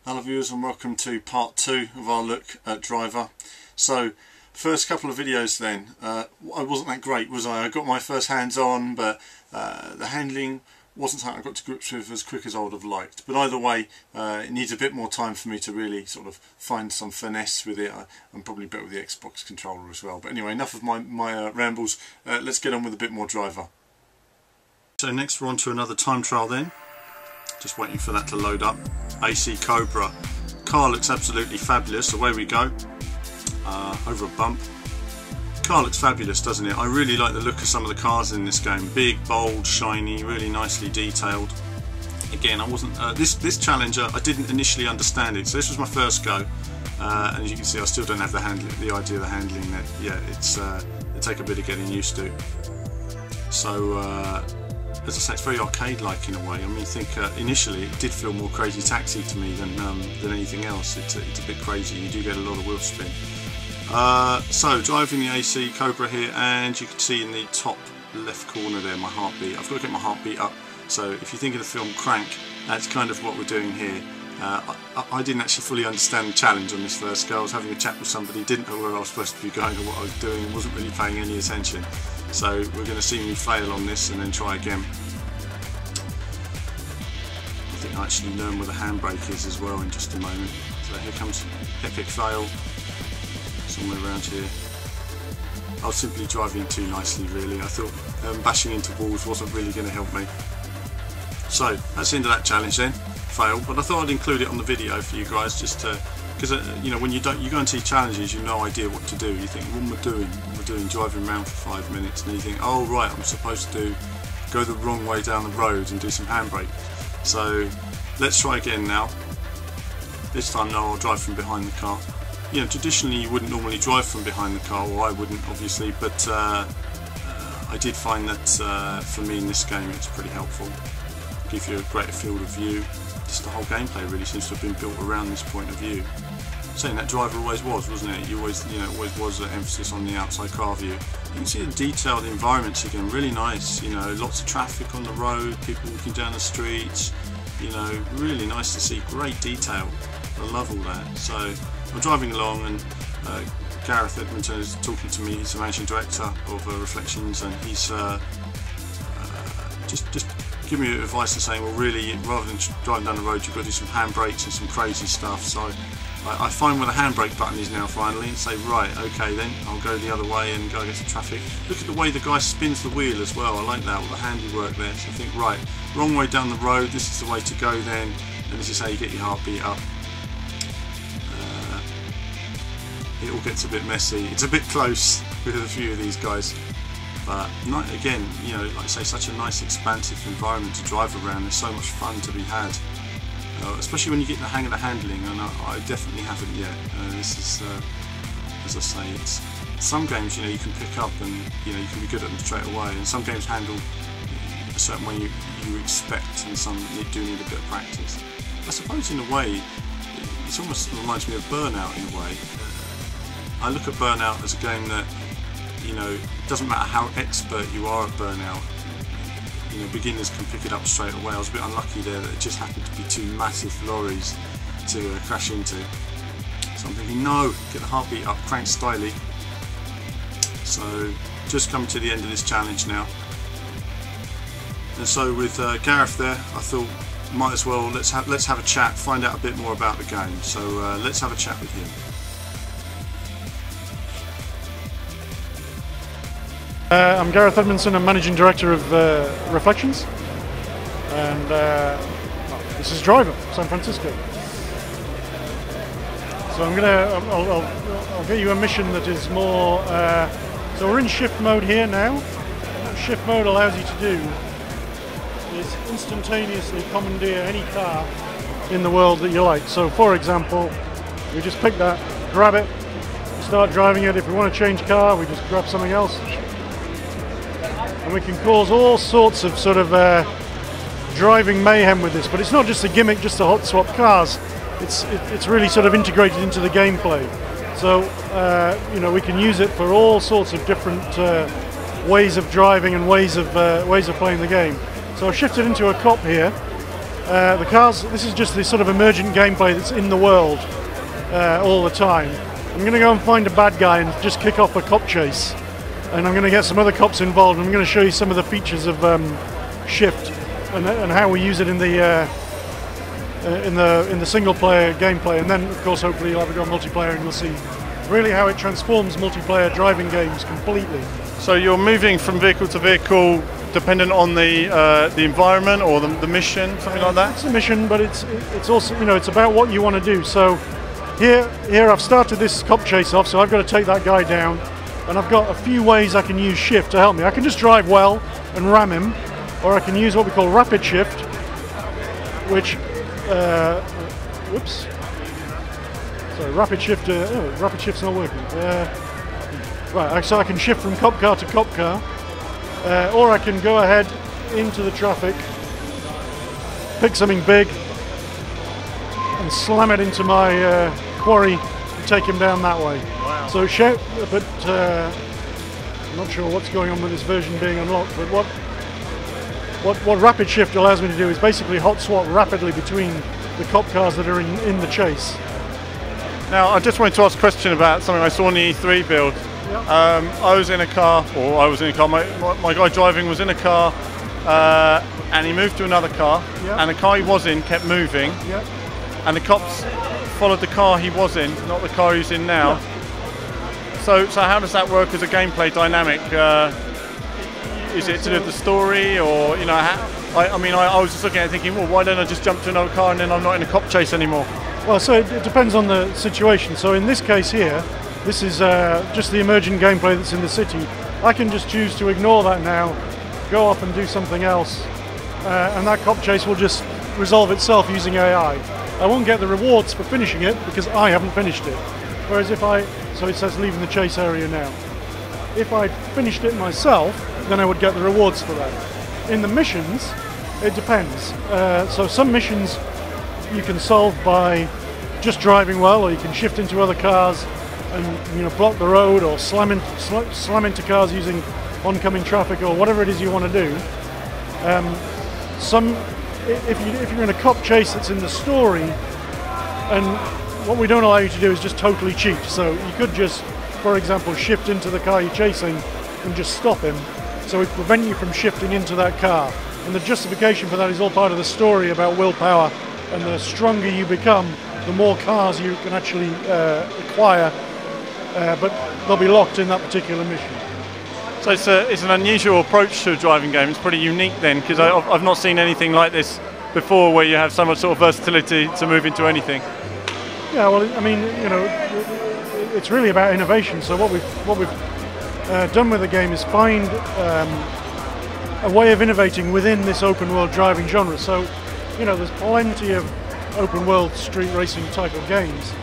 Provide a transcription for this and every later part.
Hello viewers, and welcome to part 2 of our look at Driver. So first couple of videos then, I wasn't that great, was I? I got my first hands on, but the handling wasn't something I got to grips with as quick as I would have liked. But either way, it needs a bit more time for me to really sort of find some finesse with it. I'm probably better with the Xbox controller as well. But anyway, enough of my rambles. Let's get on with a bit more Driver. So next we're on to another time trial then. Just waiting for that to load up. AC Cobra. Car looks absolutely fabulous. Away we go. Over a bump. Car looks fabulous, doesn't it? I really like the look of some of the cars in this game. Big, bold, shiny, really nicely detailed. Again, I wasn't this Challenger. I didn't initially understand it, so this was my first go. And as you can see, I still don't have the idea of the handling. That it take a bit of getting used to. So. As I say, it's very arcade-like in a way. I mean, I think initially it did feel more Crazy Taxi to me than anything else. It's a bit crazy. You do get a lot of wheel spin. So driving the AC Cobra here, and you can see in the top left corner there my heartbeat. I've got to get my heartbeat up. So if you think of the film Crank, that's kind of what we're doing here. I didn't actually fully understand the challenge on this first go. I was having a chat with somebody, didn't know where I was supposed to be going or what I was doing, and wasn't really paying any attention. So we're going to see me fail on this and then try again. I think I actually learn where the handbrake is as well in just a moment. So here comes epic fail, somewhere around here. I was simply driving too nicely really. I thought bashing into walls wasn't really going to help me. So that's the end of that challenge then. Fail, but I thought I'd include it on the video for you guys just to, because you know, when you go and see challenges, you've no idea what to do. You think, what am I doing? What am I doing? Driving around for 5 minutes, and then you think, oh right, I'm supposed to go the wrong way down the road and do some handbrake. So let's try again now. This time now I'll drive from behind the car. You know, traditionally you wouldn't normally drive from behind the car, or I wouldn't obviously, but I did find that for me in this game it's pretty helpful. Give you a greater field of view. Just the whole gameplay really seems to have been built around this point of view. Saying that Driver always was, wasn't it? You always, you know, always was an emphasis on the outside car view. You can see the detailed environments again, really nice. You know, lots of traffic on the road, people walking down the streets. You know, really nice to see. Great detail. I love all that. So I'm driving along, and Gareth Edmonton is talking to me. He's the managing director of Reflections, and he's just give me advice and saying, well, really, rather than driving down the road, you've got to do some handbrakes and some crazy stuff. So I find where the handbrake button is now finally, and say, right, okay, then I'll go the other way and go against the traffic. Look at the way the guy spins the wheel as well. I like that, all the handiwork there. So I think, right, wrong way down the road. This is the way to go then, and this is how you get your heartbeat up. It all gets a bit messy. It's a bit close with a few of these guys. But again, you know, like I say, such a nice expansive environment to drive around. There's so much fun to be had, especially when you get the hang of the handling, and I definitely haven't yet. This is, as I say, it's some games, you know, you can pick up and, you know, you can be good at them straight away, and some games handle a certain way you expect, and some do need a bit of practice. I suppose in a way, it almost reminds me of Burnout in a way. I look at Burnout as a game that, you know, it doesn't matter how expert you are at Burnout, you know, beginners can pick it up straight away. I was a bit unlucky there that it just happened to be two massive lorries to crash into. So I'm thinking, no, get the heartbeat up, crank styly. So just come to the end of this challenge now. And so with Gareth there, I thought might as well let's have a chat, find out a bit more about the game. So let's have a chat with him. I'm Gareth Edmonson, I'm Managing Director of Reflections, and this is Driver, San Francisco. So I'll get you a mission that is more, so we're in shift mode here now. What shift mode allows you to do is instantaneously commandeer any car in the world that you like. So for example, we just pick that, grab it, start driving it. If we want to change car, we just grab something else. And we can cause all sorts of sort of driving mayhem with this, but it's not just a gimmick just to hot swap cars. It's really sort of integrated into the gameplay. So you know, we can use it for all sorts of different ways of driving and ways of playing the game. So I've shifted into a cop here, The cars, this is just this sort of emergent gameplay that's in the world all the time. I'm going to go and find a bad guy and just kick off a cop chase, and I'm going to get some other cops involved. I'm going to show you some of the features of Shift and how we use it in the single player gameplay, and then of course hopefully you'll have it go on multiplayer and you'll see really how it transforms multiplayer driving games completely. So you're moving from vehicle to vehicle dependent on the environment or the mission, something like that? It's a mission, but it's also, you know, it's about what you want to do. So here I've started this cop chase off, so I've got to take that guy down, and I've got a few ways I can use Shift to help me. I can just drive well and ram him, or I can use what we call rapid shift, which whoops. Sorry, rapid shift. Rapid shift's not working. Right, so I can shift from cop car to cop car, or I can go ahead into the traffic, pick something big, and slam it into my quarry and take him down that way. Wow. So but I'm not sure what's going on with this version being unlocked. But what rapid shift allows me to do is basically hot swap rapidly between the cop cars that are in the chase. Now, I just wanted to ask a question about something I saw in the E3 build. Yep. I was in a car, my guy driving was in a car, and he moved to another car, Yep. and the car he was in kept moving, Yep. and the cops followed the car he was in, not the car he's in now. Yeah. So how does that work as a gameplay dynamic? Is it to do with the story, or, you know, I was just looking at it thinking, well, why don't I just jump to another car and then I'm not in a cop chase anymore? Well, so it depends on the situation. So in this case here, this is just the emergent gameplay that's in the city. I can just choose to ignore that now, go off and do something else, and that cop chase will just resolve itself using AI. I won't get the rewards for finishing it because I haven't finished it. Whereas so it says leaving the chase area now. If I finished it myself, then I would get the rewards for that. In the missions, it depends. So some missions you can solve by just driving well, or you can shift into other cars and, you know, block the road, or slam into cars using oncoming traffic, or whatever it is you want to do. If you're in a cop chase that's in the story, and what we don't allow you to do is just totally cheat. So you could just, for example, shift into the car you're chasing and just stop him, so it prevent you from shifting into that car. And the justification for that is all part of the story about willpower, and the stronger you become, the more cars you can actually acquire, but they'll be locked in that particular mission. So it's an unusual approach to a driving game. It's pretty unique then, because I've not seen anything like this before, where you have so much sort of versatility to move into anything. Yeah, well, I mean, you know, it's really about innovation. So what we've done with the game is find a way of innovating within this open world driving genre. So, you know, there's plenty of open world street racing type of games,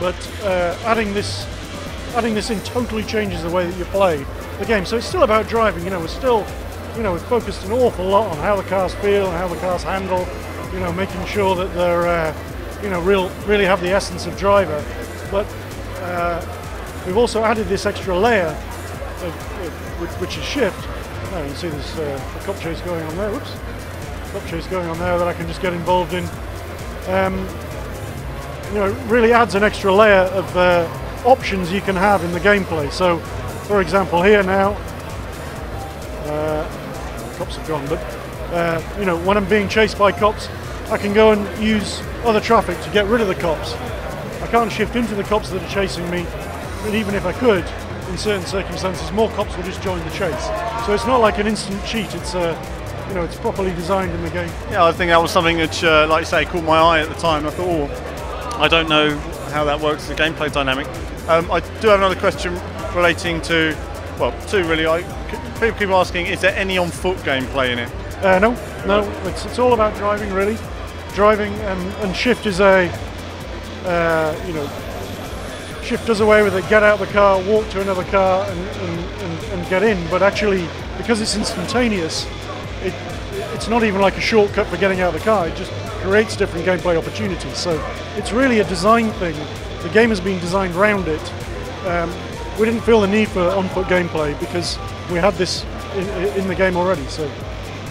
but adding this in totally changes the way that you play the game. So it's still about driving. You know, we've focused an awful lot on how the cars feel and how the cars handle. You know, making sure that they're really have the essence of driver. But we've also added this extra layer which is shift. Oh, you can see there's a cop chase going on there. Whoops. Cop chase going on there that I can just get involved in. You know, it really adds an extra layer of options you can have in the gameplay. So, for example, here now, cops have gone, but you know, when I'm being chased by cops, I can go and use other traffic to get rid of the cops. I can't shift into the cops that are chasing me, but even if I could, in certain circumstances, more cops will just join the chase. So it's not like an instant cheat. It's you know, it's properly designed in the game. Yeah, I think that was something which, like you say, caught my eye at the time. I thought, oh, I don't know how that works as a gameplay dynamic. I do have another question relating to, well, two really. People keep asking, is there any on-foot gameplay in it? No, it's all about driving, really. Driving, and shift is a, you know, shift does away with it. Get out of the car, walk to another car, and get in. But actually, because it's instantaneous, it's not even like a shortcut for getting out of the car. It just creates different gameplay opportunities. So it's really a design thing. The game has been designed around it. We didn't feel the need for on-foot gameplay because we had this in the game already. So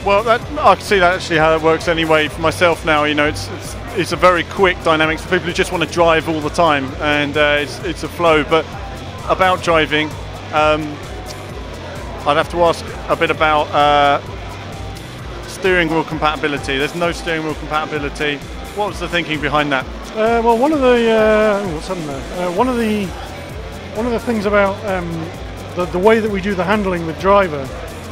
Well, I can see that actually how it works anyway for myself now. You know, it's a very quick dynamics for people who just want to drive all the time, and it's a flow. But about driving, I'd have to ask a bit about steering wheel compatibility. There's no steering wheel compatibility. What was the thinking behind that? Well, one of the what's happened there? One of the things about the way that we do the handling with driver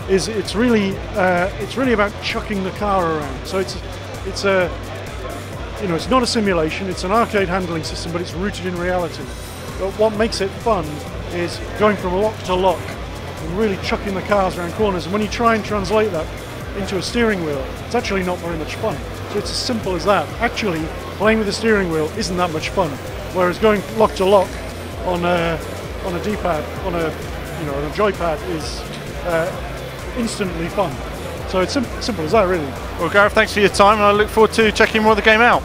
is it's really about chucking the car around. So it's not a simulation. It's an arcade handling system, but it's rooted in reality. But what makes it fun is going from lock to lock and really chucking the cars around corners. And when you try and translate that into a steering wheel, it's actually not very much fun. So it's as simple as that. Actually, playing with the steering wheel isn't that much fun. Whereas going lock to lock on a D-pad, on a joypad is instantly fun. So it's simple as that, really. Well, Gareth, thanks for your time, and I look forward to checking more of the game out.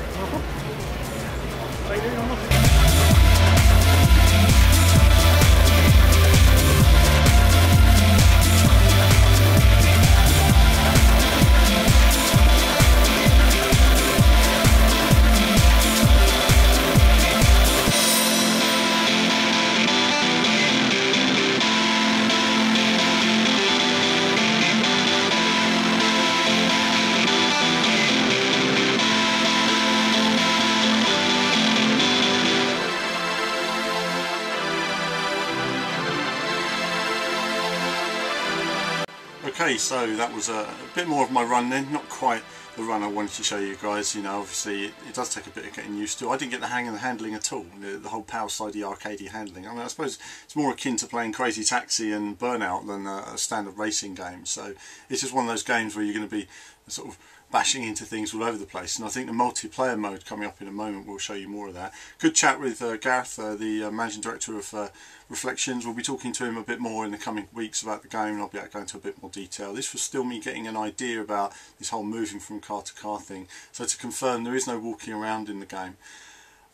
Okay, so that was a bit more of my run then, not quite the run I wanted to show you guys. You know, obviously it does take a bit of getting used to. I didn't get the hang of the handling at all, the whole power slidey arcadey handling. I mean, I suppose it's more akin to playing Crazy Taxi and Burnout than a standard racing game. So it's just one of those games where you're going to be sort of bashing into things all over the place, and I think the multiplayer mode coming up in a moment will show you more of that. Good chat with Gareth, the managing director of Reflections. We'll be talking to him a bit more in the coming weeks about the game, and I'll be able to go into a bit more detail. This was still me getting an idea about this whole moving from car to car thing. So to confirm, there is no walking around in the game.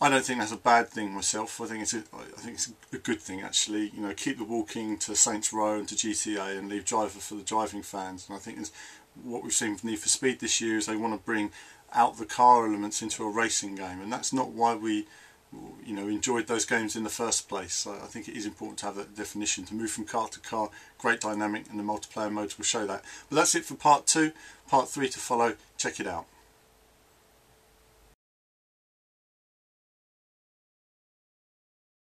I don't think that's a bad thing myself. I think it's a good thing, actually. You know, keep the walking to Saints Row and to GTA, and leave driver for the driving fans. And I think what we've seen with Need for Speed this year is they want to bring out the car elements into a racing game, and that's not why we enjoyed those games in the first place. So I think it is important to have that definition, to move from car to car, great dynamic, and the multiplayer modes will show that. But that's it for part 2. Part 3 to follow. Check it out.